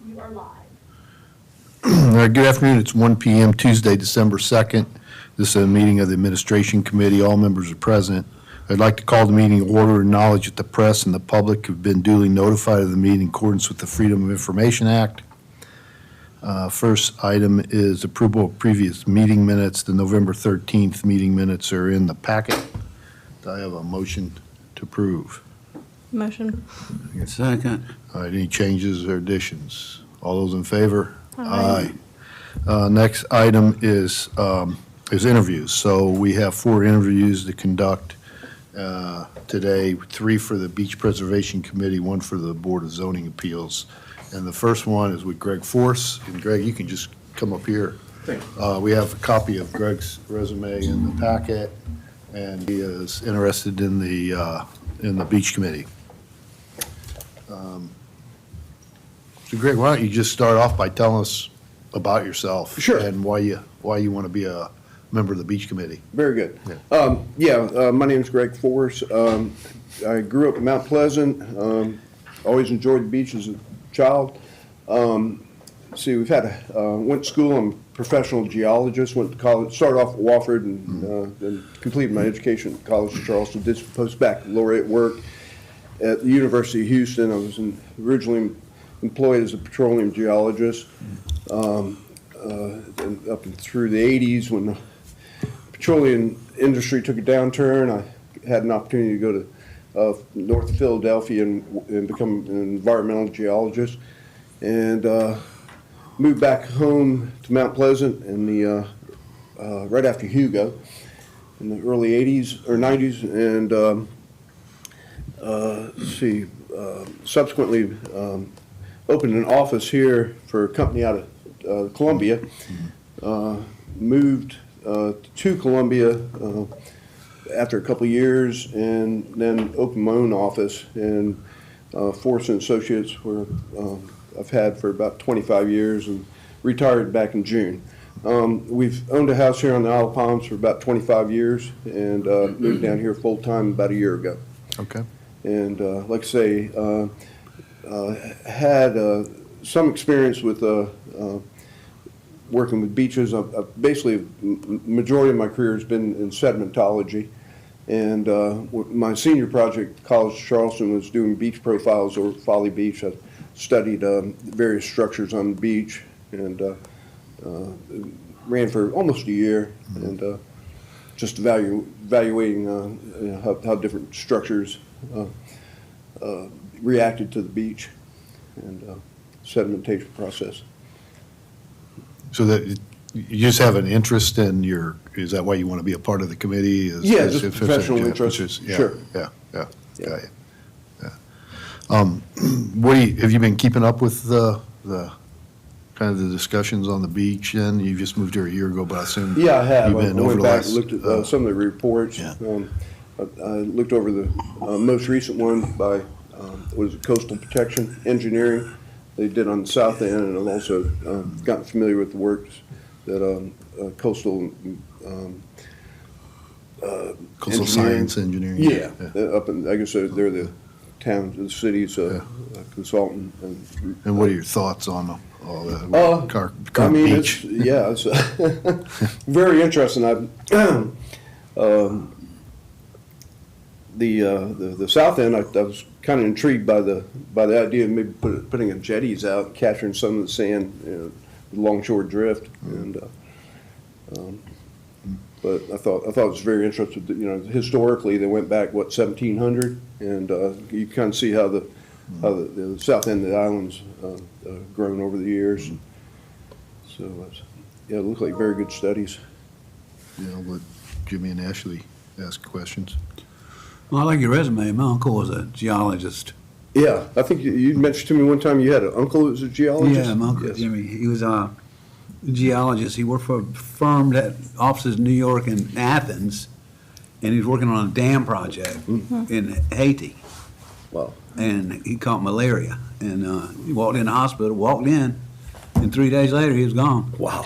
You are live. All right, good afternoon. It's 1 PM Tuesday, December 2nd. This is a meeting of the Administration Committee. All members are present. I'd like to call the meeting to order and acknowledge that the press and the public have been duly notified of the meeting in accordance with the Freedom of Information Act. First item is approval of previous meeting minutes. The November 13th meeting minutes are in the packet. Do I have a motion to approve? Motion. Second. All right, any changes or additions? All those in favor? Aye. Next item is interviews. So we have 4 interviews to conduct today, 3 for the Beach Preservation Committee, 1 for the Board of Zoning Appeals. And the first one is with Greg Force. And Greg, you can just come up here. We have a copy of Greg's resume in the packet, and he is interested in the Beach Committee. So Greg, why don't you just start off by telling us about yourself? Sure. And why you want to be a member of the Beach Committee. Very good. My name's Greg Force. I grew up in Mount Pleasant. Always enjoyed the beach as a child. We've had went to school. I'm a professional geologist. Went to college. Started off at Wofford and then completed my education at College of Charleston. Did some post-baccalaureate work at the University of Houston. I was originally employed as a petroleum geologist. And up and through the 80s, when the petroleum industry took a downturn, I had an opportunity to go to North Philadelphia and become an environmental geologist, and moved back home to Mount Pleasant in the right after Hugo in the early 80s or 90s, and subsequently opened an office here for a company out of Columbia. Moved to Columbia after a couple of years, and then opened my own office in Force and Associates, where I've had for about 25 years, and retired back in June. We've owned a house here on the Isle of Palms for about 25 years, and moved down here full time about a year ago. Okay. And like I say, had some experience with working with beaches. Basically, majority of my career has been in sedimentology, and my senior project at College of Charleston was doing beach profiles over Folly Beach. I studied various structures on the beach, and ran for almost a year, and just evaluating how different structures reacted to the beach and sedimentation process. So that you just have an interest in is that why you want to be a part of the committee? Yeah, just professional interest. Yeah, Sure. Yeah. Got it. Yeah. Have you been keeping up with the kind of the discussions on the beach? And you just moved here a year ago, but I assume Yeah, I have. you've I been over went the back last, and looked at some of the reports. Yeah. I looked over the most recent one by Coastal Protection Engineering. They did on the south end, and I've also gotten familiar with the works that Coastal Coastal Science Engineering. Yeah, up in, I guess they're the town, the city's consultant. And what are your thoughts on all that? I mean, beach? it's very interesting. The south end, I was kind of intrigued by the idea of maybe putting a jetties out, and capturing some of the sand, longshore drift, and but I thought it was very interesting. Historically they went back 1700, and you kind of see how the south end of the island's grown over the years. So it looked like very good studies. Yeah, I'll let Jimmy and Ashley ask questions. Well, I like your resume. My uncle was a geologist. Yeah, I think you mentioned to me one time you had an uncle who was a geologist. Yeah, my uncle Yes. Jimmy. He was a geologist. He worked for a firm that had offices in New York and Athens, and he was working on a dam project in Haiti. Wow. And he caught malaria, and he walked in the hospital, and 3 days later he was gone. Wow.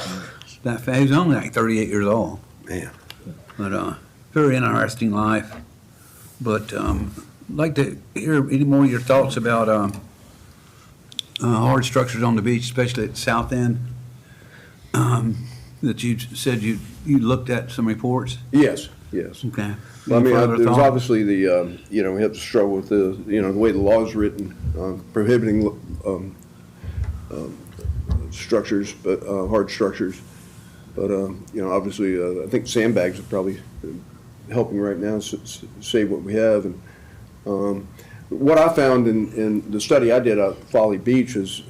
That fast. He was only like 38 years old. Man. But very interesting life. But I'd like to hear any more of your thoughts about hard structures on the beach, especially at the south end, that you said you looked at some reports? Yes, yes. Okay. Well, I Any mean, further there's thought? obviously the, we have to struggle with the, the way the law is written, prohibiting structures, but hard structures. But, obviously, I think sandbags are probably helping right now save what we have. And what I found in the study I did at Folly Beach is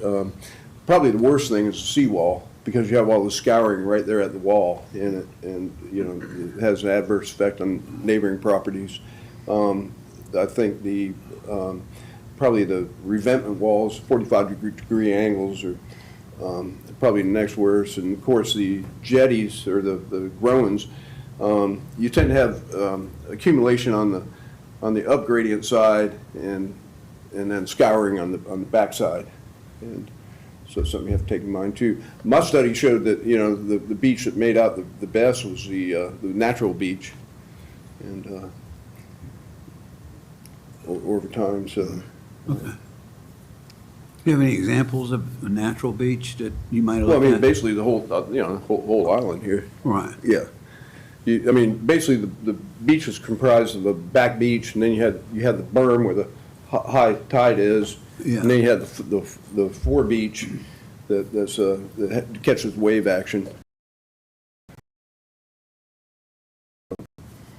probably the worst thing is the seawall, because you have all the scouring right there at the wall, and it has an adverse effect on neighboring properties. I think probably the revetment walls, 45-degree angles, are probably the next worst. And of course, the jetties or the groins, you tend to have accumulation on the up gradient side, and then scouring on the back side. And so it's something you have to take in mind too. My study showed that the beach that made out the best was the natural beach, and over time. So Do you have any examples of a natural beach that you might have well, I looked mean, at? basically the whole whole island here. Right. Yeah. I mean, basically the beach was comprised of a back beach, and then you had the berm where the high tide is, Yeah. and then you had the fore beach that catches wave action.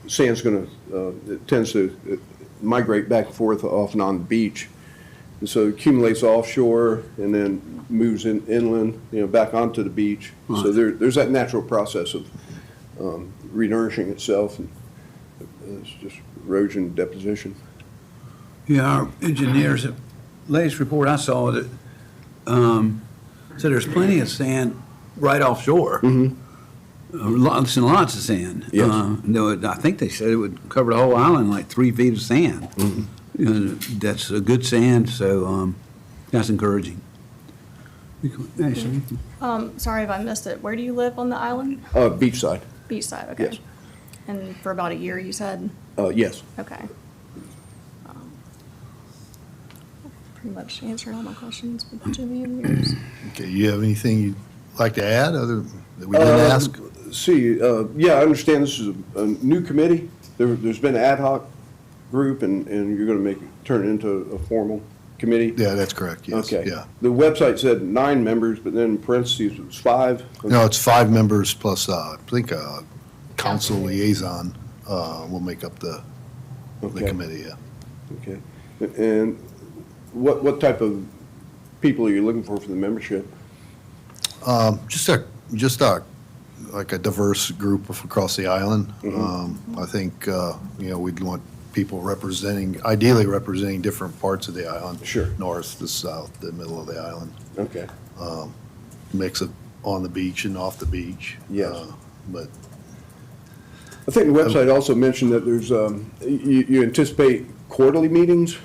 Sand's it tends to migrate back and forth off and on the beach, and so it accumulates offshore and then moves inland, back onto the beach. So Right. there's that natural process of renourishing itself, and it's just erosion, deposition. Yeah, our engineers, latest report I saw that said there's plenty of sand right offshore. Lots and lots of sand. Yes. I think they said it would cover the whole island, like 3 feet of sand. That's a good sand, so that's encouraging. Ashley? Sorry if I missed it. Where do you live on the island? Beachside, Beachside, okay. Yes. And for about a year, you said? yes. Okay. Pretty much answered all my questions with Jimmy and yours. Okay, you have anything you'd like to add other that we didn't ask? Yeah, I understand this is a new committee. There's been an ad hoc group, and you're going to turn it into a formal committee? Yeah, that's correct, yes. Okay. Yeah. The website said 9 members, but then in parentheses it was 5. No, it's 5 members plus, I think, a council Council. liaison will make up the Okay. committee, yeah. Okay. And what type of people are you looking for the membership? Just like a diverse group across the island. I think, we'd want people ideally representing different parts of the island. Sure. North, the south, the middle of the island. Okay. Mix of on the beach and off the beach. Yes. But, I think the website also mentioned that there's, you anticipate quarterly meetings?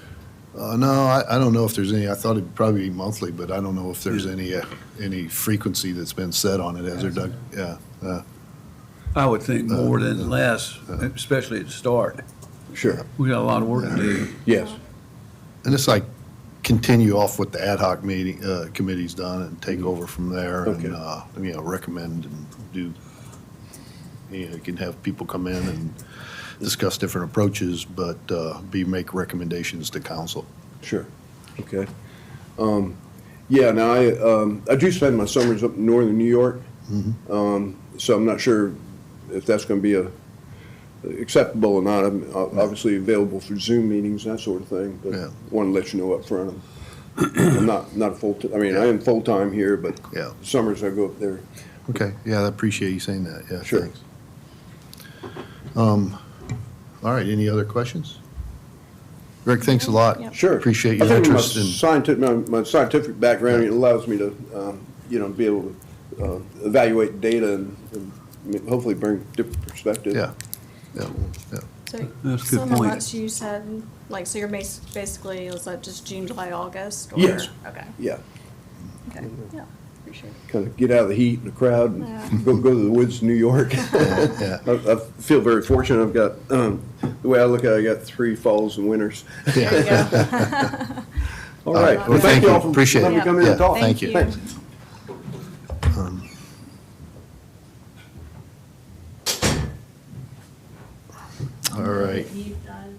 no, I don't know if there's any, I thought it'd probably be monthly, but I don't know if there's any frequency that's been set on it, has there, Doug? Yeah. I would think more than less, especially at the start. Sure. We got a lot of work to do. Yes. And it's like continue off what the ad hoc committee's done and take over from there Okay. and, recommend and do, you can have people come in and discuss different approaches, but make recommendations to council. Sure. Okay. Yeah, now I do spend my summers up in northern New York. So I'm not sure if that's going to be acceptable or not. I'm obviously available for Zoom meetings, that sort of thing, but Yeah. want to let you know up front. I'm not a full-time, I am full-time here, but Yeah. summers I go up there. Okay, yeah, I appreciate you saying that, yeah, Sure. thanks. All right, any other questions? Greg, thanks a lot. Yep. Sure. Appreciate I your think interest my scientific background, it allows me to, be able to evaluate data and hopefully bring different perspectives. Yeah, yeah. So That's a good some of the point. months you said, so you're basically, is that just June, July, August? Or- Yes. Okay, Yeah, okay, yeah, appreciate it. kind of get out of the heat and the crowd and Yeah. go to the woods in New York. Yeah. I feel very fortunate. I've got, the way I look at it, I got 3 falls and winters. There you go. All right. Well, Well, thank you. all for Appreciate letting me it. come in and Yeah, talk. thank you. Thanks. All right. You've done.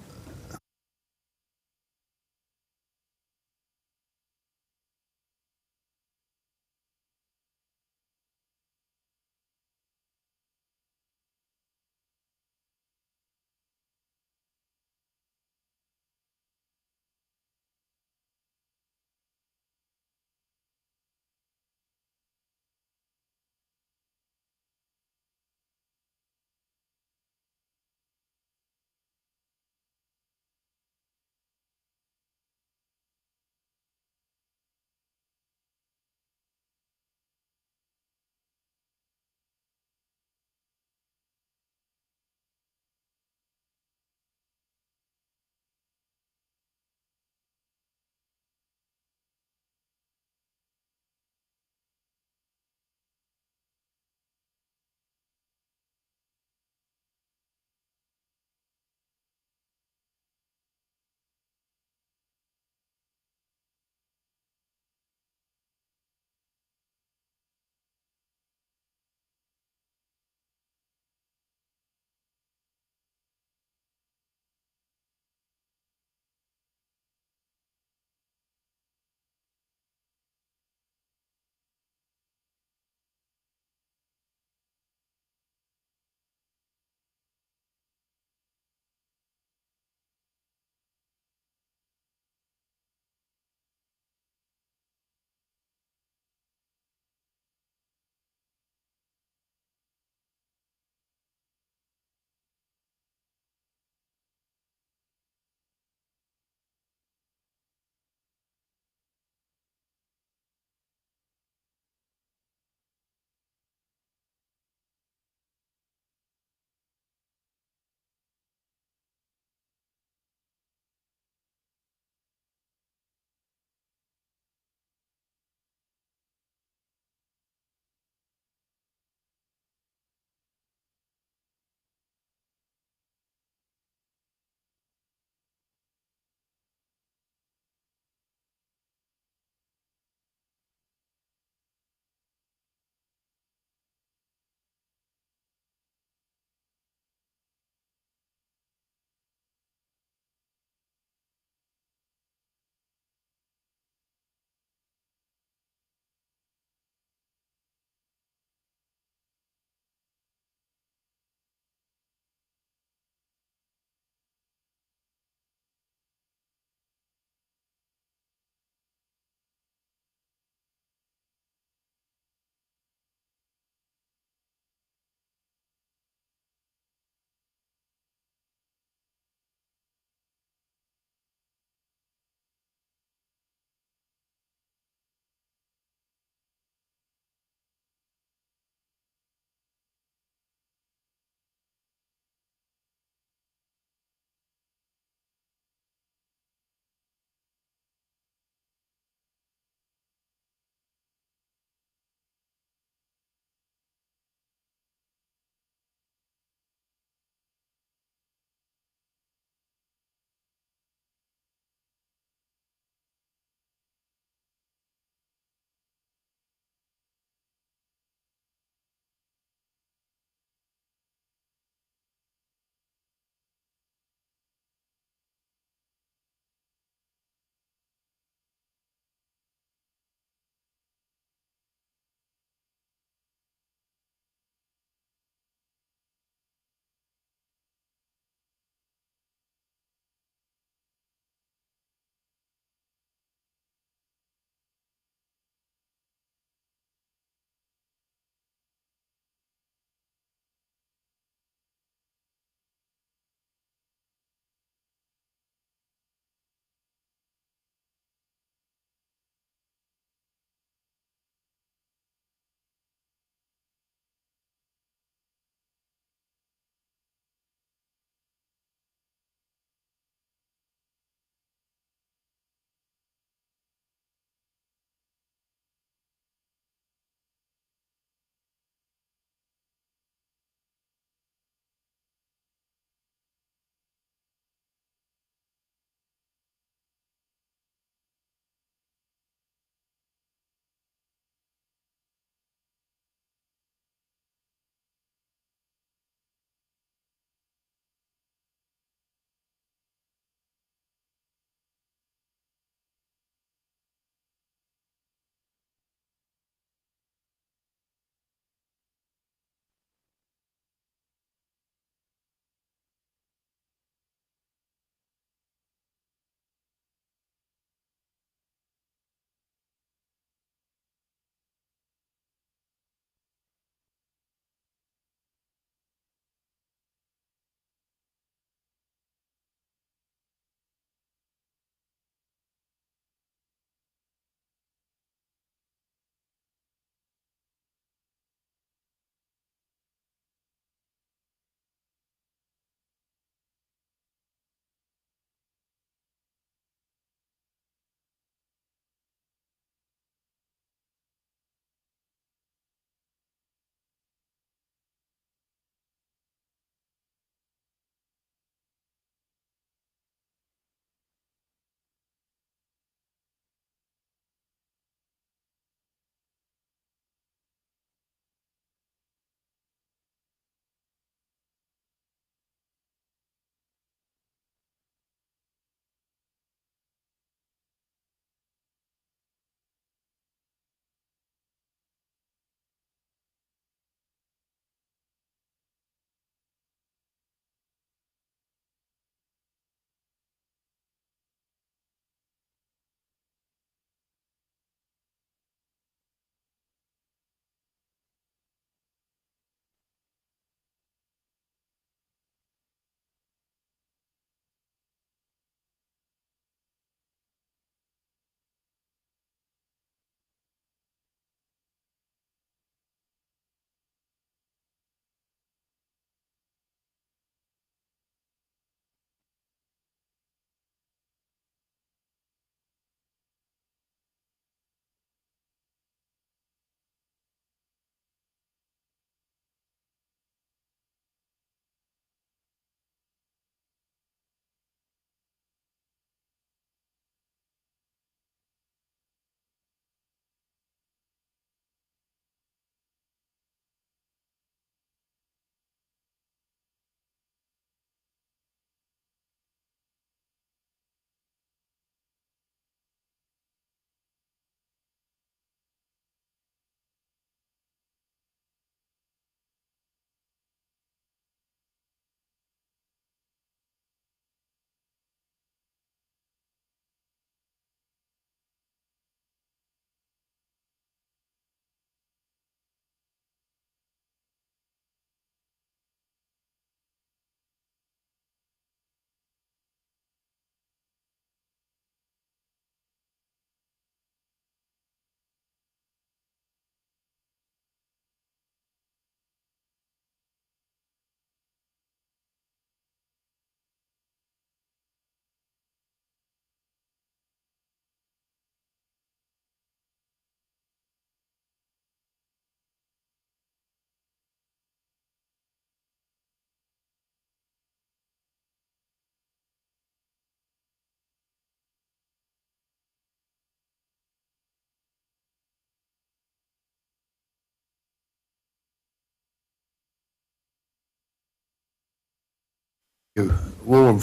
We'll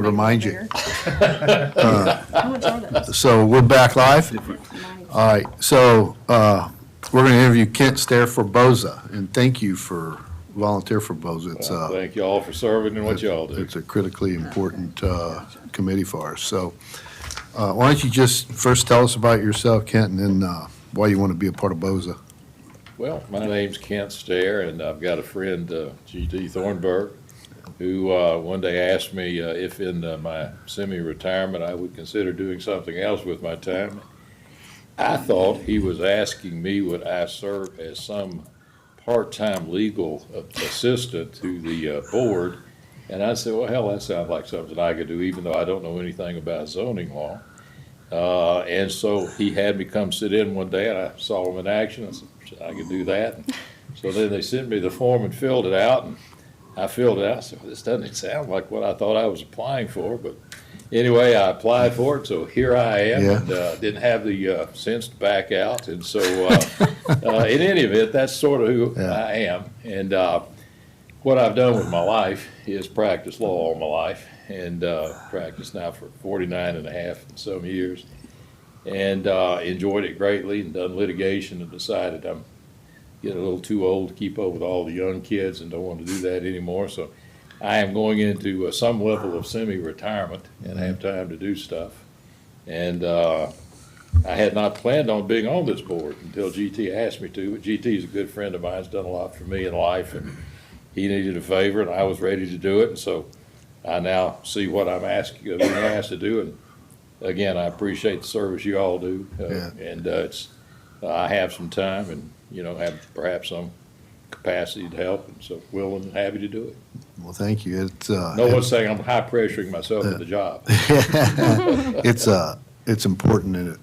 remind you. How much are those? So we're back live? All right, so we're going to interview Kent Stair for BOZA, and thank you for volunteer for BOZA. It's Thank you all for serving and what y'all do. it's a critically important committee for us. So why don't you just first tell us about yourself, Kent, and then why you want to be a part of BOZA? Well, my name's Kent Stair, and I've got a friend, G.T. Thornburg, who one day asked me if in my semi-retirement I would consider doing something else with my time. I thought he was asking me would I serve as some part-time legal assistant to the board. And I said, well, hell, that sounds like something I could do, even though I don't know anything about zoning law. And so he had me come sit in one day, and I saw him in action. I said, I could do that. So then they sent me the form and filled it out, and I filled it out. I said, well, this doesn't sound like what I thought I was applying for. But anyway, I applied for it, so here I am. Yeah. And didn't have the sense to back out. And so in any event, that's sort of who Yeah. I am. And what I've done with my life is practice law all my life, and practiced now for 49 and a half and some years, and enjoyed it greatly, and done litigation, and decided I'm getting a little too old to keep up with all the young kids and don't want to do that anymore. So I am going into some level of semi-retirement and have time to do stuff. And I had not planned on being on this board until GT asked me to, but GT is a good friend of mine, has done a lot for me in life, and he needed a favor, and I was ready to do it, and so I now see what I'm being asked to do, and again, I appreciate the service you all do, Yeah. and I have some time, and have perhaps some capacity to help, and so willing and happy to do it. Well, thank you. No one's saying I'm high pressuring myself with the job. It's important in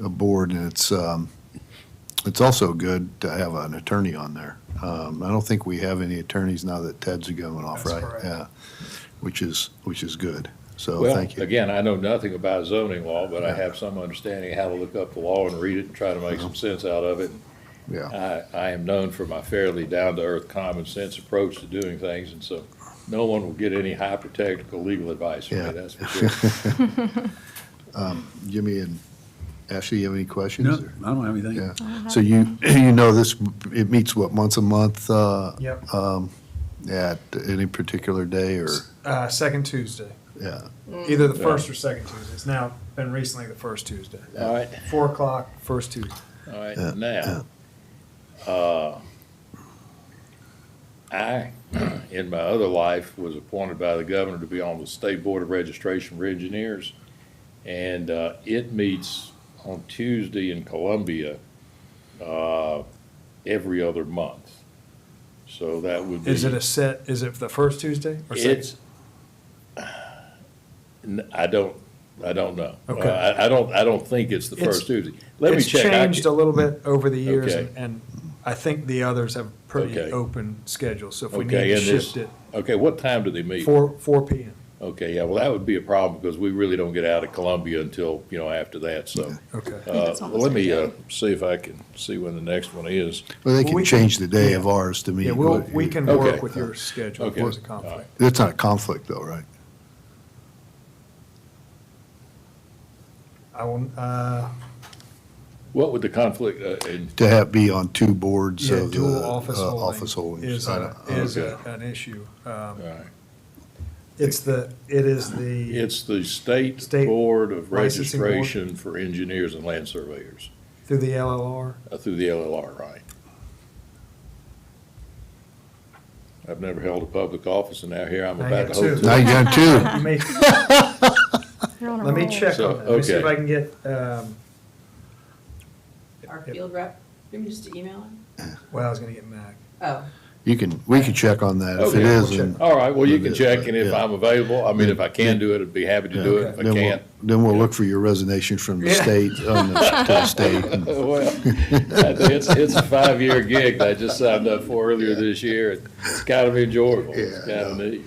a board, and it's also good to have an attorney on there. I don't think we have any attorneys now that Ted's going off, That's right? correct. Yeah, which is good. So Well, thank you. again, I know nothing about zoning law, but I have some understanding of how to look up the law and read it and try to make some sense out of it. Yeah, I am known for my fairly down-to-earth, common-sense approach to doing things, and so no one will get any hyper-technical legal advice from Yeah. me, that's for sure. Jimmy and Ashley, you have any questions? No, or- I don't have anything. Yeah. So you know this, it meets what, once a month? Yep. At any particular day or, Second Tuesday, yeah, either the first or second Tuesday. It's now been recently the first Tuesday. All right, 4 o'clock, first Tuesday. all right, Yeah, now, I, in my other life, was appointed by the governor to be on the State Board of Registration for Engineers, and it meets on Tuesday in Columbia every other month. So that would be. Is it the first Tuesday or second? It's, I don't know. Okay. I don't think it's the It's- first Tuesday. Let me It's check. changed a little bit over the years, Okay. and I think the others have pretty Okay. open schedules, so if we Okay, need to and this- shift it, Okay, what time do they meet? 4 PM. Okay, yeah, well, that would be a problem because we really don't get out of Columbia until, after that, so. Okay. it's Well, almost let me okay. see if I can see when the next one is. well, they Well, can we change can- the day yeah. of ours to meet. Yeah, we can Okay. work with your schedule if Okay. there's a All conflict. It's not a conflict though, right? I will, What would the conflict, To be on two boards yeah, of dual the office office holding holdings. is, I don't- okay. an issue. all right. It is the, It's the State State Board of Licensing Board. Registration for Engineers and Land Surveyors, through the LLR. through the LLR, right? I've never held a public office, and now here I'm Now about you to have hold two. Now two. you got two. You may, You're on a let me roll. check So, on that. Let me see if okay. I can get, Our field rep, you can just email him? well, I was gonna get Mac. Oh, We can check on that if it Okay, is. we'll and- check. All right, well, you It can is, check, and if yeah. I'm available, I mean, if I can do it, I'd be happy to do it. If I Then we'll- can't, Then we'll look for your resignation from the Yeah. state, to the state. and- well, it's a 5-year gig that I just signed up for earlier this year. It's kind of enjoyable. It's Yeah, kind of neat.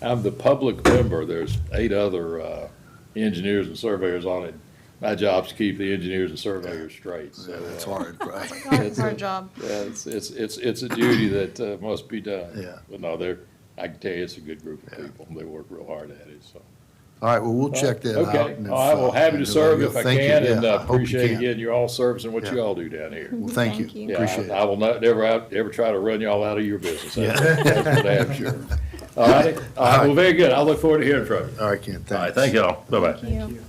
I'm the public member. There's 8 other engineers and surveyors on it. My job's to keep the engineers and surveyors straight. So It's hard, right? Hard job. yeah, it's a duty that must be done. Yeah. But no, I can tell you it's a good group of people. They work real hard at it, so. All right, well, we'll check that out. Okay, and if, all right, well, happy to serve you'll if I thank you. can, Yeah, and I hope you appreciate can. again your all service and what you Yeah. all do down here. Well, thank you. Thank you. Yeah, Appreciate it. I will not, ever try to run y'all out of your business. That's Yeah. that's for damn sure. All right, well, very good. I look forward to hearing from you. All right, Ken, thanks. All right, thank y'all. Bye-bye. Thank you.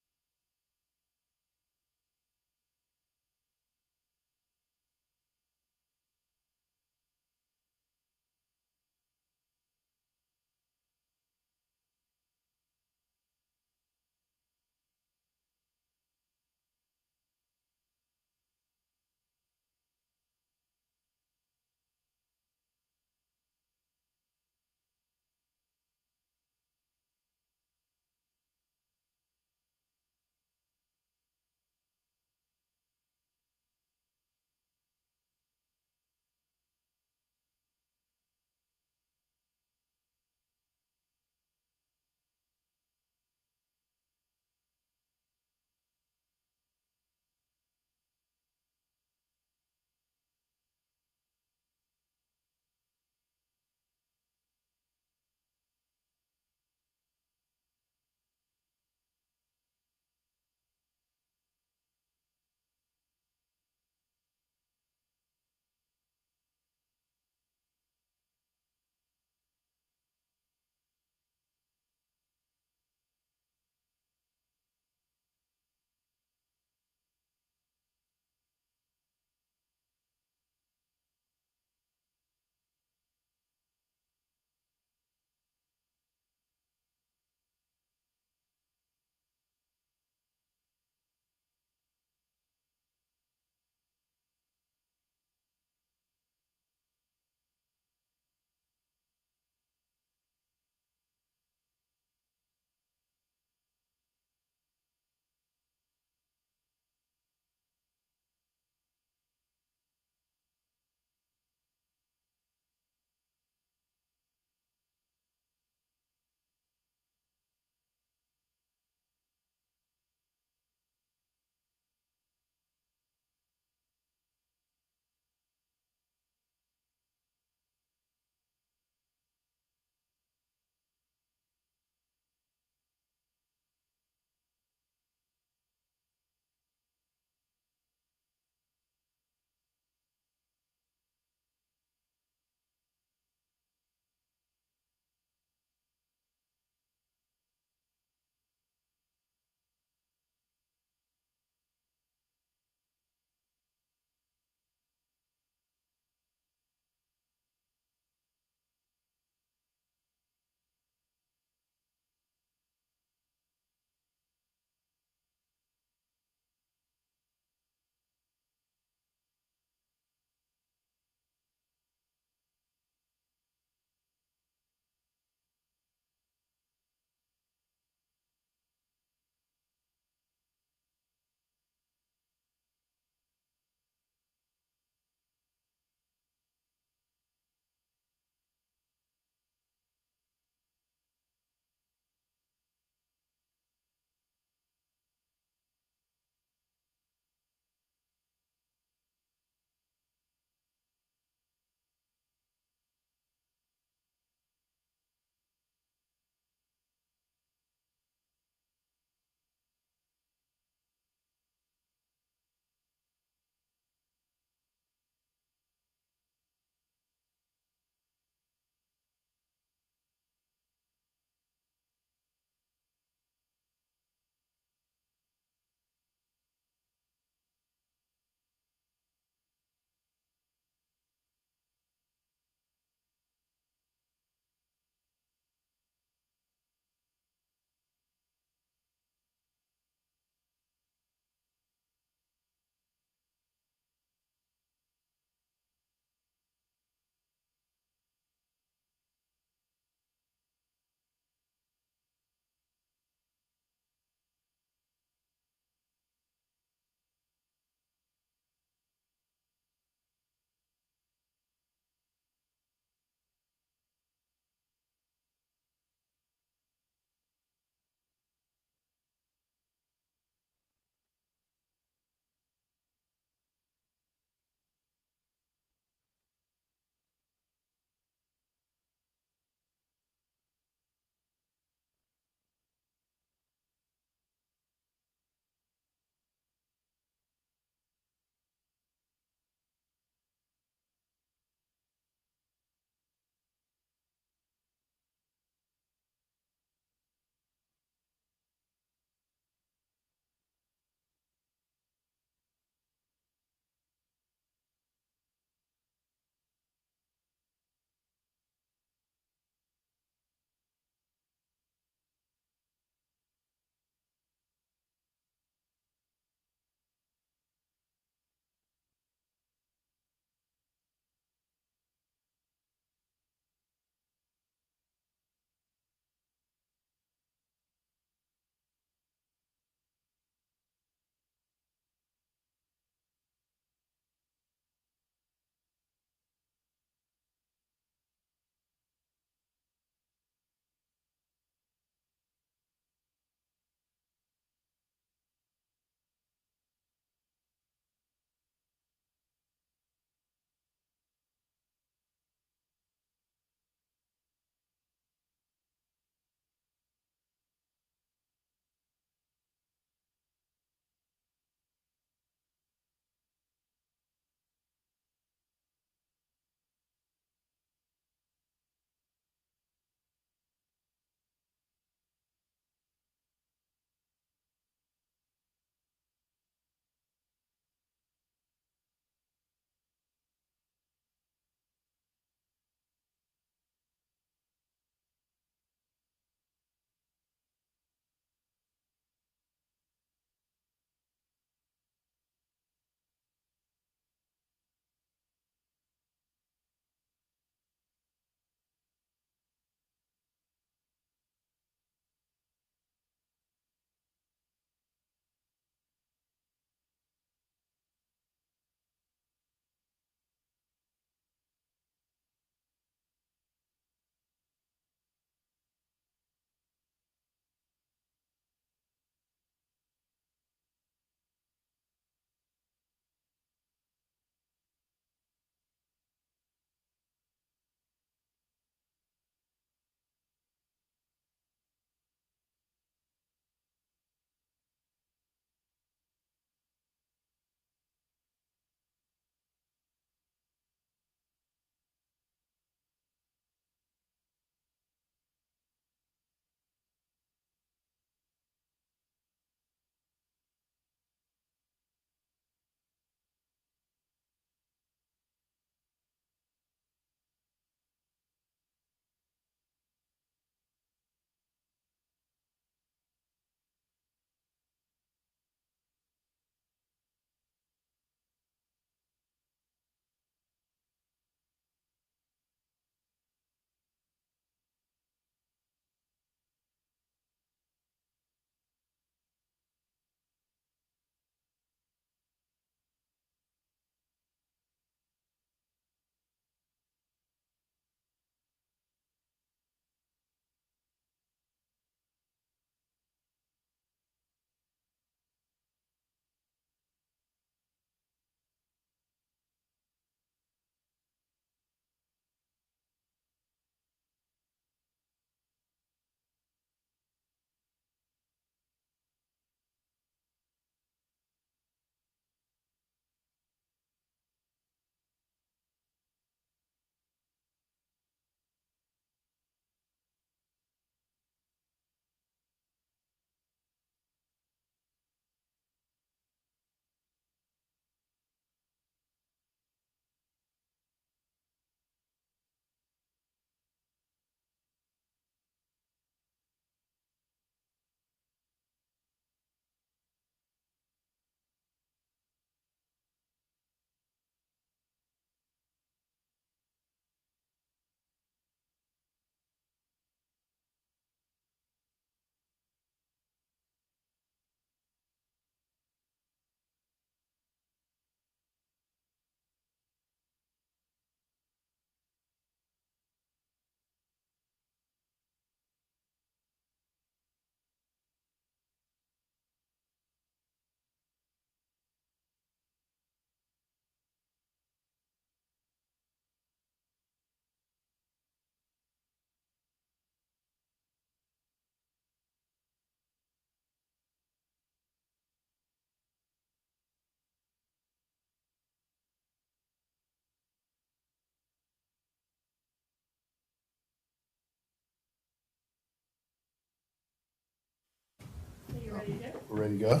We're ready to go?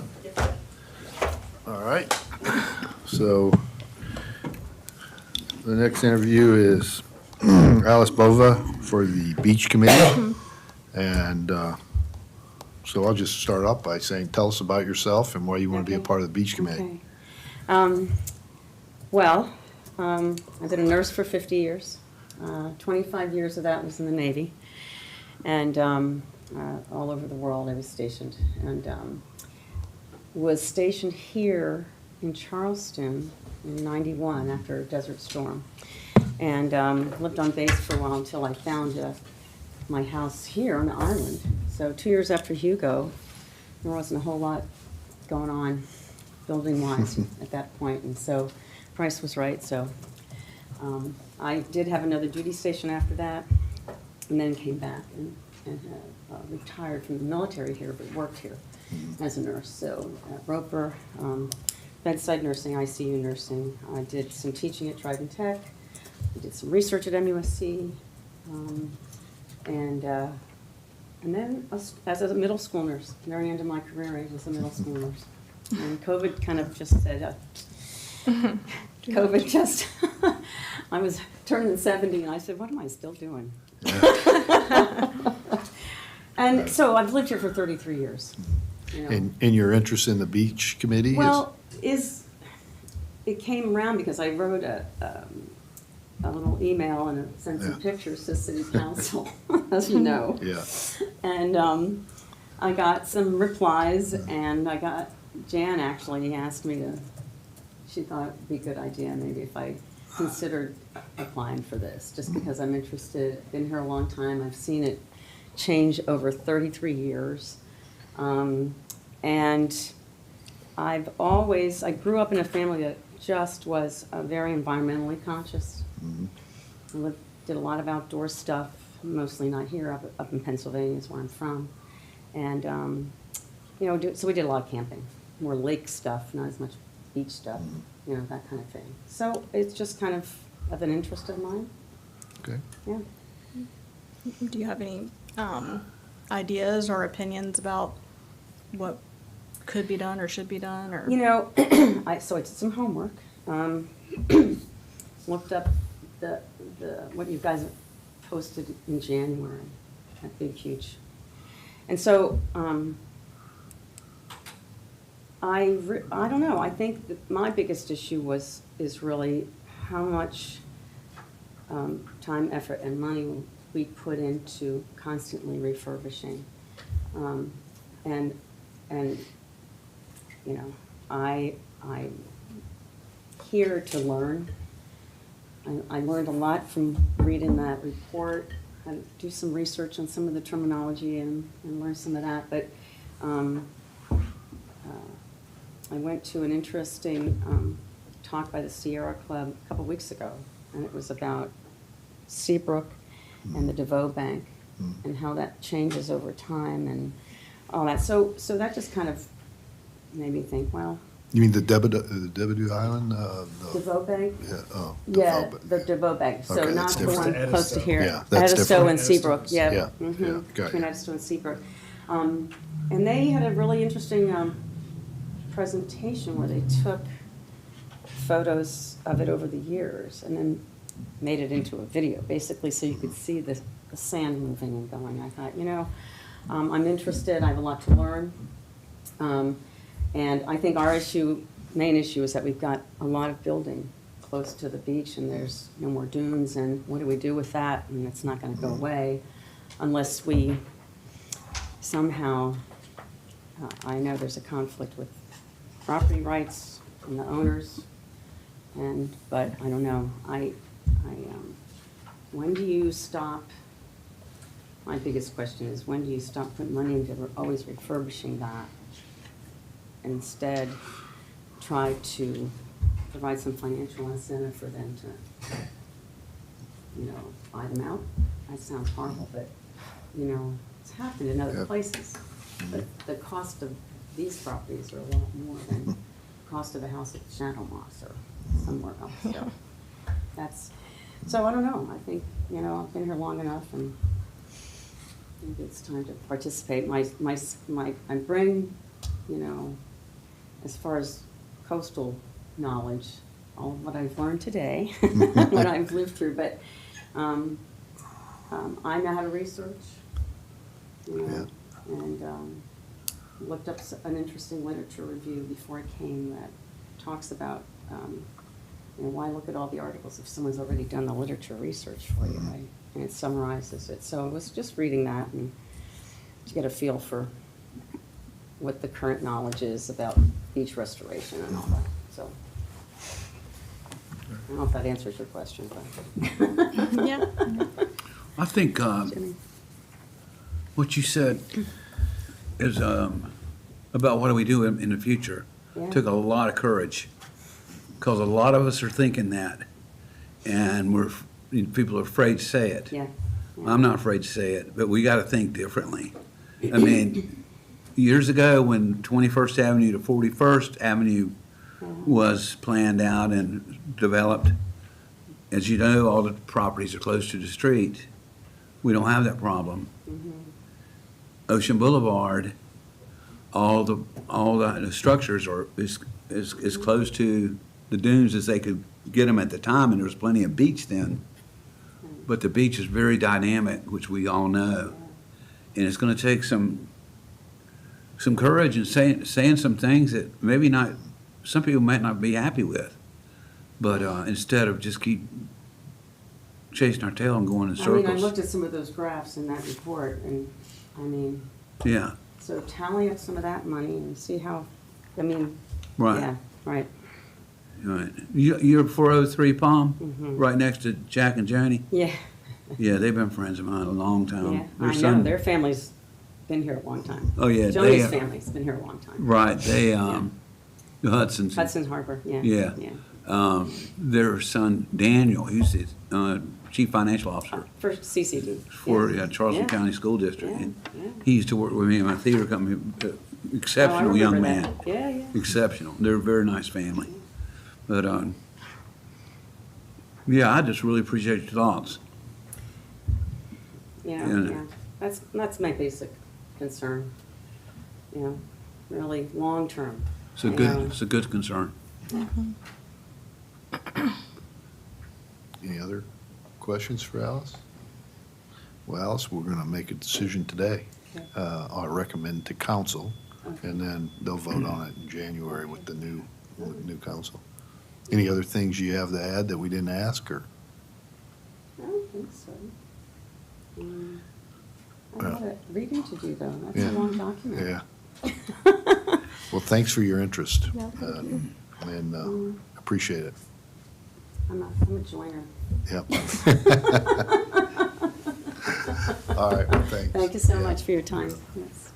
All right. So the next interview is Alice Bova for the Beach Committee. And so I'll just start off by saying, tell us about yourself and why you want to be a Okay. part of the Beach Committee. Okay. Well, I've been a nurse for 50 years. 25 years of that was in the Navy. And all over the world I was stationed. And was stationed here in Charleston in '91 after Desert Storm. And lived on base for a while until I found my house here on the island. So 2 years after Hugo, there wasn't a whole lot going on building-wise at that point. And so price was right, so I did have another duty station after that, and then came back and retired from the military here, but worked here as a nurse. So at Roper, bedside nursing, ICU nursing. I did some teaching at Trident Tech. I did some research at MUSC, and then as a middle school nurse, very end of my career, I was a middle school nurse. And COVID kind of just said, COVID just, I was turning 70 and I said, what am I still doing? And so I've lived here for 33 years. You know. And your interest in the Beach Committee is? Well, it came around because I wrote a little email and sent some pictures to city council, as you know. Yeah. And I got some replies, and Jan actually asked me she thought it'd be a good idea maybe if I considered applying for this, just because I'm interested. Been here a long time. I've seen it change over 33 years. And I grew up in a family that just was very environmentally conscious. I did a lot of outdoor stuff, mostly not here, up in Pennsylvania is where I'm from. And, so we did a lot of camping, more lake stuff, not as much beach stuff, that kind of thing. So it's just kind of an interest of mine, Okay. yeah. Do you have any ideas or opinions about what could be done or should be done, or? So I did some homework, looked up what you guys posted in January, that big, huge. And so, I don't know, I think that my biggest issue is really how much time, effort, and money we put into constantly refurbishing. I'm here to learn. I learned a lot from reading that report. I do some research on some of the terminology and learn some of that. But I went to an interesting talk by the Sierra Club a couple weeks ago, and it was about Seabrook and the DeVoe Bank and how that changes over time and all that. So that just kind of made me think, well. You mean the Devedue Island? DeVoe Bank? Yeah, oh. Yeah, DeVoe. the DeVoe Bank, so Okay, not that's the different. one close to Edisto. here. Yeah, that's Edisto different. and Seabrook, Edisto's- yeah. Yeah, mhm, yeah, got Between you. Edisto and Seabrook. And they had a really interesting presentation where they took photos of it over the years and then made it into a video, basically, so you could see the sand moving and going. I thought, I'm interested, I have a lot to learn. And I think our main issue is that we've got a lot of building close to the beach and there's no more dunes, and what do we do with that? And it's not gonna go away unless we somehow, I know there's a conflict with property rights and the owners, but I don't know. When do you stop? My biggest question is, when do you stop putting money into always refurbishing that? Instead, try to provide some financial incentive for them to, buy them out. That sounds horrible, but, it's happened in other Yeah. places. But the cost of these properties are a lot more than the cost of a house at Shadow Moss or somewhere else, so I don't know. I think, I've been here long enough, and maybe it's time to participate. I bring you know, as far as coastal knowledge, all of what I've learned today, what I've lived through, but I know how to research, you know, and looked up an interesting literature review before I came that talks about, you know, why look at all the articles if someone's already done the literature research for you, right? And it summarizes it. So I was just reading that and to get a feel for what the current knowledge is about beach restoration and all that, so. I don't know if that answers your question, but. Yeah. I think Jimmy? what you said is about what do we do in the future Yeah. took a lot of courage, because a lot of us are thinking that, and people are afraid to say it. Yeah. I'm not afraid to say it, but we got to think differently. I mean, years ago, when 21st Avenue to 41st Avenue was planned out and developed, as you know, all the properties are close to the street. We don't have that problem. Ocean Boulevard, all the structures are as close to the dunes as they could get them at the time, and there was plenty of beach then. But the beach is very dynamic, which we all know, and it's going to take some courage and saying some things that maybe not, some people might not be happy with. But instead of just keep chasing our tail and going in I mean, I circles. looked at some of those graphs in that report, and, I mean, Yeah, so tally up some of that money and see how, I mean, right, yeah, right. right. You're 403 Palm, Mhm. right next to Jack and Joni? Yeah, Yeah, they've been friends of mine a long time. yeah, Their I know, son- their family's been here a long time. Oh, yeah, Joni's family's been here a long time. Right, they, the Hudson's. Hudson Harbor, yeah. Yeah. Yeah. Their son Daniel, he's the chief financial officer For CCD. for yeah. Charleston Yeah. County School District. Yeah, And yeah. he used to work with me in my theater company, Oh, I exceptional young remember man. that. Yeah, yeah. Exceptional. They're a very nice family. But, yeah, I just really appreciate your thoughts. Yeah, And- yeah, that's my basic concern, you know, really long-term. It's a you good, know. it's a good concern. Any other questions for Alice? Well, Alice, we're going to make a decision today. Okay. I'll recommend to council, Okay. and then they'll vote on it in January with the new council. Any other things you have to add that we didn't ask, or? I don't think so. I have a lot of reading to do, though. That's Yeah. a long document. Yeah. Well, thanks for your interest. Yeah, thank you. And appreciate it. I'm a joiner. Yep. All right, well, thanks. Thank you so Yeah. much for your time. Yes.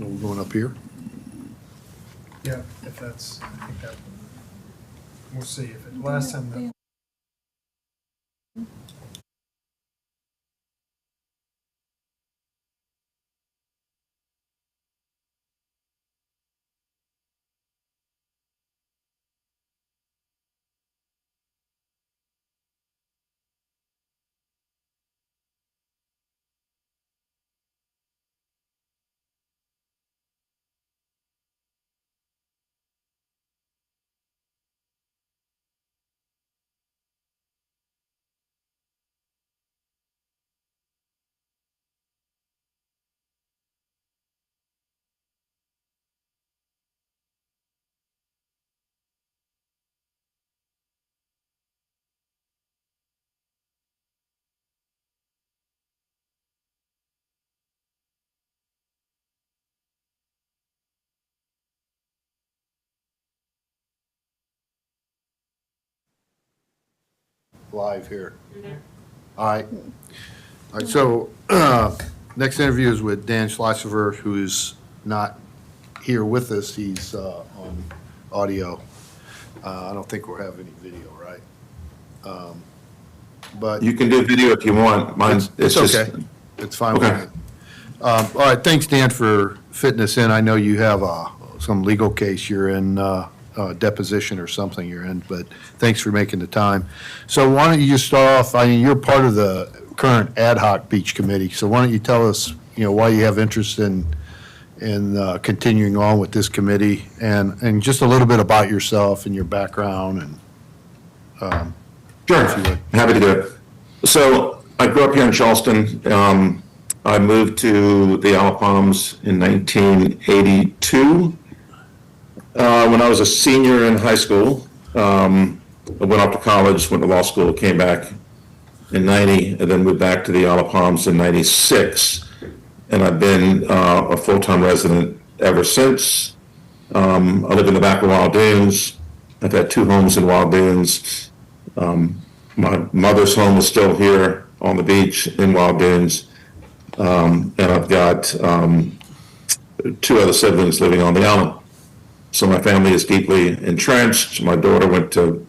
We're going up here. Yeah, if that's, I think that, we'll see. If it, last time, the Live here. All right. All right, so next interview is with Dan Schleifer, who is not here with us. He's on audio. I don't think we'll have any video, right? But You can do video if you want. Mine's, it's it's just, okay. It's fine with Okay. me. All right, thanks, Dan, for fitting us in. I know you have some legal case you're in, deposition or something you're in, but thanks for making the time. So why don't you just start off, I mean, you're part of the current ad hoc beach committee, so why don't you tell us, why you have interest in continuing on with this committee, and just a little bit about yourself and your background, and sure, if you would. happy to do it. So I grew up here in Charleston. I moved to the Isle of Palms in 1982. When I was a senior in high school, I went off to college, went to law school, came back in 90, and then moved back to the Isle of Palms in 96. And I've been a full-time resident ever since. I live in the back of Wild Dunes. I've had 2 homes in Wild Dunes. My mother's home is still here on the beach in Wild Dunes. And I've got 2 other siblings living on the island. So my family is deeply entrenched. My daughter went to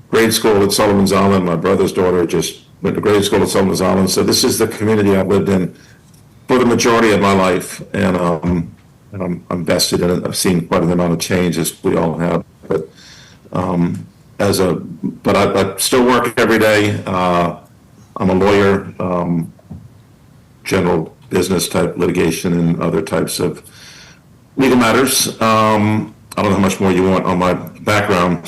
grade school at Sullivan's Island. My brother's daughter just went to grade school at Sullivan's Island. So this is the community I've lived in for the majority of my life, and I'm vested in it. I've seen quite an amount of change, as we all have. But I still work every day. I'm a lawyer, general business type litigation and other types of legal matters. I don't know how much more you want on my background.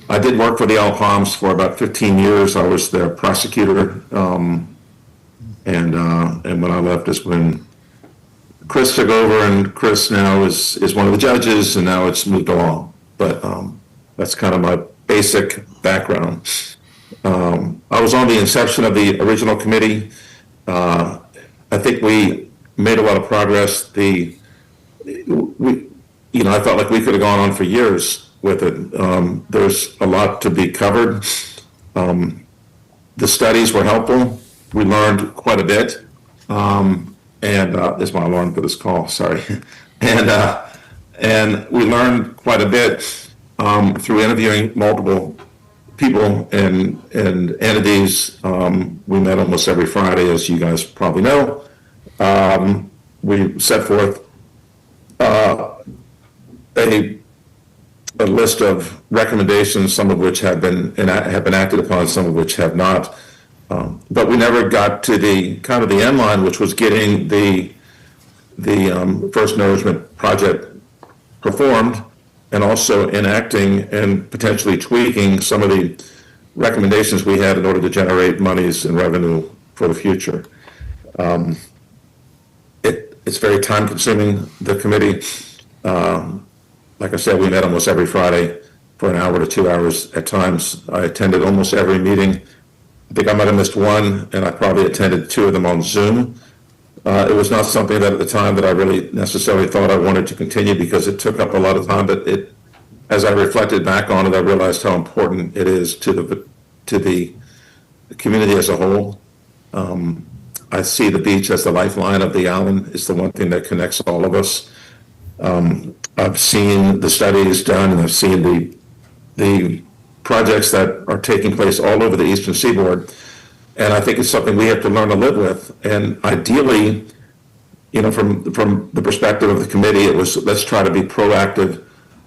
I did work for the Isle of Palms for about 15 years. I was their prosecutor, and when I left is when Chris took over, and Chris now is one of the judges, and now it's moved along. But that's kind of my basic background. I was on the inception of the original committee. I think we made a lot of progress. I felt like we could have gone on for years with it. There's a lot to be covered. The studies were helpful. We learned quite a bit. Is my alarm for this call, sorry. And we learned quite a bit through interviewing multiple people and entities. We met almost every Friday, as you guys probably know. We set forth a list of recommendations, some of which have been acted upon, some of which have not. But we never got to the kind of the end line, which was getting the First Nourishment Project performed, and also enacting and potentially tweaking some of the recommendations we had in order to generate monies and revenue for the future. It's very time consuming, the committee. Like I said, we met almost every Friday for an hour to 2 hours at times. I attended almost every meeting. I think I might have missed one, and I probably attended 2 of them on Zoom. It was not something that at the time that I really necessarily thought I wanted to continue, because it took up a lot of time, but as I reflected back on it, I realized how important it is to the community as a whole. I see the beach as the lifeline of the island. It's the one thing that connects all of us. I've seen the studies done, and I've seen the projects that are taking place all over the eastern seaboard. And I think it's something we have to learn to live with. And ideally, you know, from the perspective of the committee, it was, let's try to be proactive.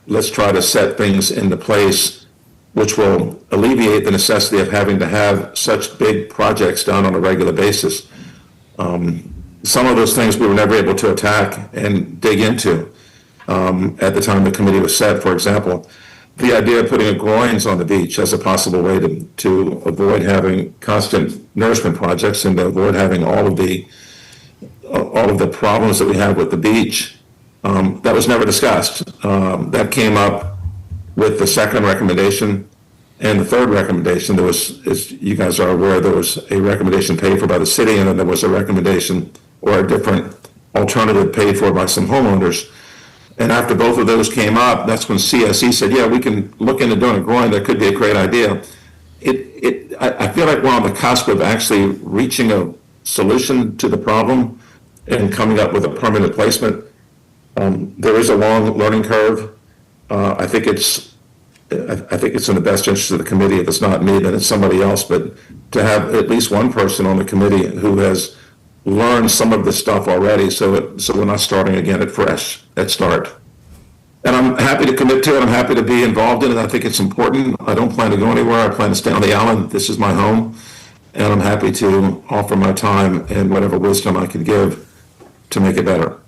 Let's try to set things into place which will alleviate the necessity of having to have such big projects done on a regular basis. Some of those things we were never able to attack and dig into at the time the committee was set. For example, the idea of putting a groins on the beach as a possible way to avoid having constant nourishment projects and to avoid having all of the problems that we have with the beach, that was never discussed. That came up with the second recommendation and the third recommendation. There was, as you guys are aware, there was a recommendation paid for by the city, and then there was a recommendation or a different alternative paid for by some homeowners. And after both of those came up, that's when CSE said, yeah, we can look into doing a groin. That could be a great idea. I feel like we're on the cusp of actually reaching a solution to the problem and coming up with a permanent placement. There is a long learning curve. I think it's in the best interest of the committee. If it's not me, then it's somebody else. But to have at least one person on the committee who has learned some of this stuff already, so we're not starting again at start. And I'm happy to commit to it. I'm happy to be involved in it. I think it's important. I don't plan to go anywhere. I plan to stay on the island. This is my home, and I'm happy to offer my time and whatever wisdom I can give to make it better.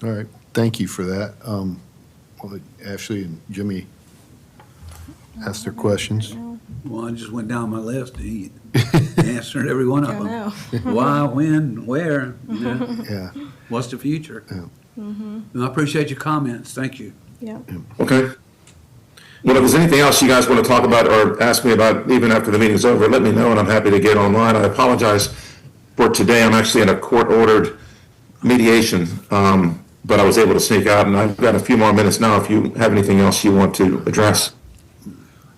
All right, thank you for that. Well, Ashley and Jimmy asked their questions. Well, I just went down my list, he answered every one of I them. know. Why, when, where, you know, Yeah, what's the future? Yeah. And I appreciate your comments, thank you. Yeah. Okay. Well, if there's anything else you guys want to talk about or ask me about, even after the meeting's over, let me know, and I'm happy to get online. I apologize for today. I'm actually in a court-ordered mediation, but I was able to sneak out, and I've got a few more minutes now if you have anything else you want to address.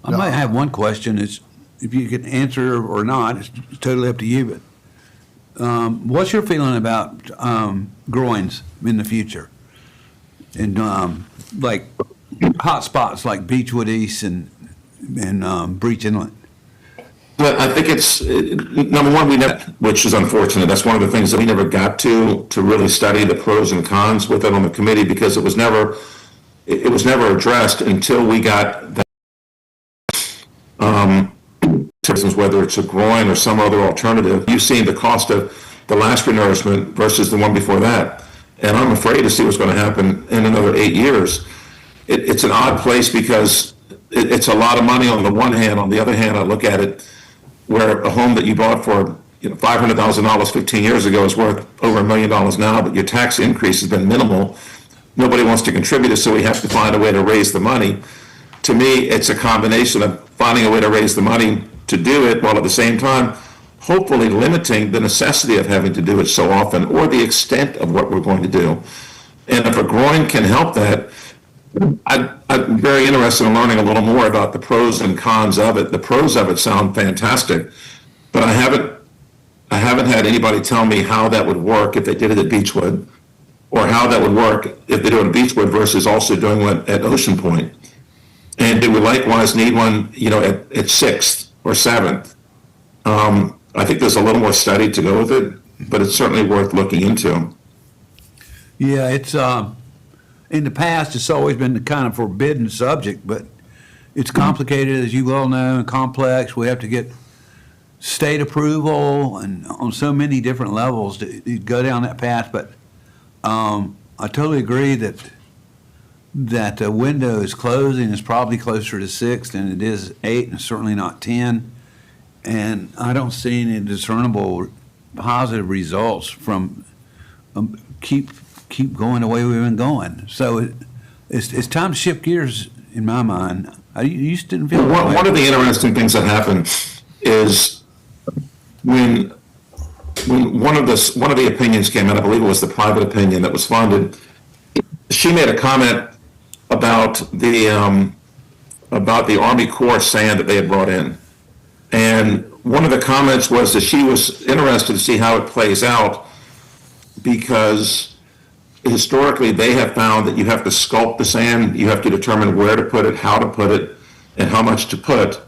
I might have one question, is if you can answer or not, it's totally up to you, but what's your feeling about groins in the future? And like hot spots like Beechwood East and Breach Inlet? But I think it's, number one, which is unfortunate. That's one of the things that we never got to really study the pros and cons with it on the committee, because it was never addressed until we got that. Whether it's a groin or some other alternative, you've seen the cost of the last renourishment versus the one before that. And I'm afraid to see what's going to happen in another 8 years. It's an odd place because it's a lot of money on the one hand. On the other hand, I look at it where a home that you bought for $500,000 15 years ago is worth over $1 million now, but your tax increase has been minimal. Nobody wants to contribute it, so we have to find a way to raise the money. To me, it's a combination of finding a way to raise the money to do it, while at the same time, hopefully limiting the necessity of having to do it so often, or the extent of what we're going to do. And if a groin can help that, I'm very interested in learning a little more about the pros and cons of it. The pros of it sound fantastic, but I haven't had anybody tell me how that would work if they did it at Beechwood, or how that would work if they do it at Beechwood versus also doing it at Ocean Point. And do we likewise need one, at 6th or 7th? I think there's a little more study to go with it, but it's certainly worth looking into. Yeah, it's, in the past, it's always been the kind of forbidden subject, but it's complicated, as you well know, and complex. We have to get state approval and on so many different levels to go down that path. But I totally agree that the window is closing. It's probably closer to 6 than it is 8, and certainly not 10. And I don't see any discernible positive results from keep going the way we've been going. So it's time to shift gears in my mind. You just didn't feel that way. One of the interesting things that happened is when one of the opinions came out, I believe it was the private opinion that was funded, she made a comment about the Army Corps sand that they had brought in. And one of the comments was that she was interested to see how it plays out because historically they have found that you have to sculpt the sand, you have to determine where to put it, how to put it, and how much to put.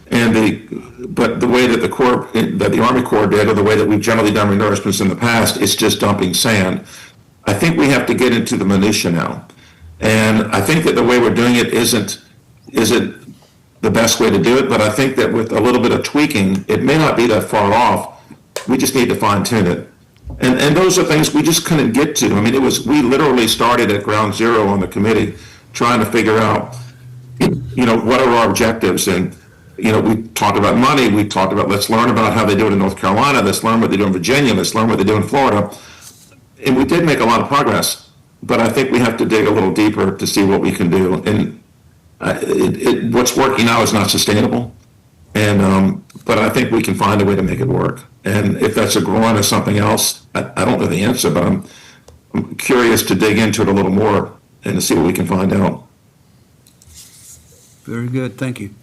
But the way that the Army Corps did, or the way that we've generally done renourishments in the past, it's just dumping sand. I think we have to get into the minutia now. And I think that the way we're doing it isn't the best way to do it, but I think that with a little bit of tweaking, it may not be that far off. We just need to fine tune it. And those are things we just couldn't get to. I mean, we literally started at ground zero on the committee trying to figure out, what are our objectives? And, we talked about money, we talked about, let's learn about how they do it in North Carolina, let's learn what they do in Virginia, let's learn what they do in Florida. And we did make a lot of progress, but I think we have to dig a little deeper to see what we can do. And what's working now is not sustainable. And, but I think we can find a way to make it work. And if that's a groin or something else, I don't know the answer, but I'm curious to dig into it a little more and to see what we can find out. Very good, thank you.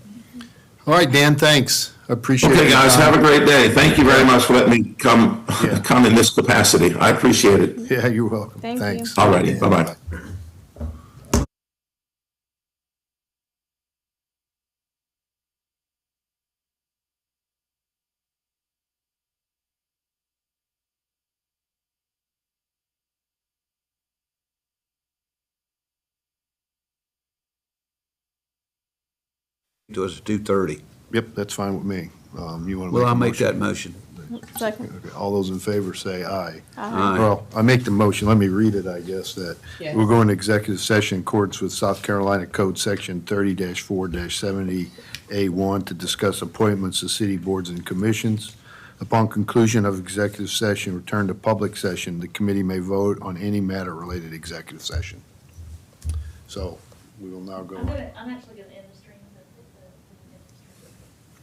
All right, Dan, thanks. Appreciate it. Okay, guys, have a great day. Thank you very much for letting me come in this capacity. I appreciate it. Yeah, you're welcome. Thank you. Thanks. All righty, bye-bye. It was 2:30. Yep, that's fine with me. You want to Well, I'll make make a that motion? motion. Second. Okay, all those in favor say aye. Aye. Well, I make the motion, let me read it, I guess, that Yeah. we'll go into executive session in accordance with South Carolina Code Section 30-4-70A1 to discuss appointments to city boards and commissions. Upon conclusion of executive session, return to public session. The committee may vote on any matter related to executive session. So we will now go. I'm actually gonna end the stream.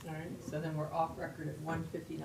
All right, so then we're off record at 1:59.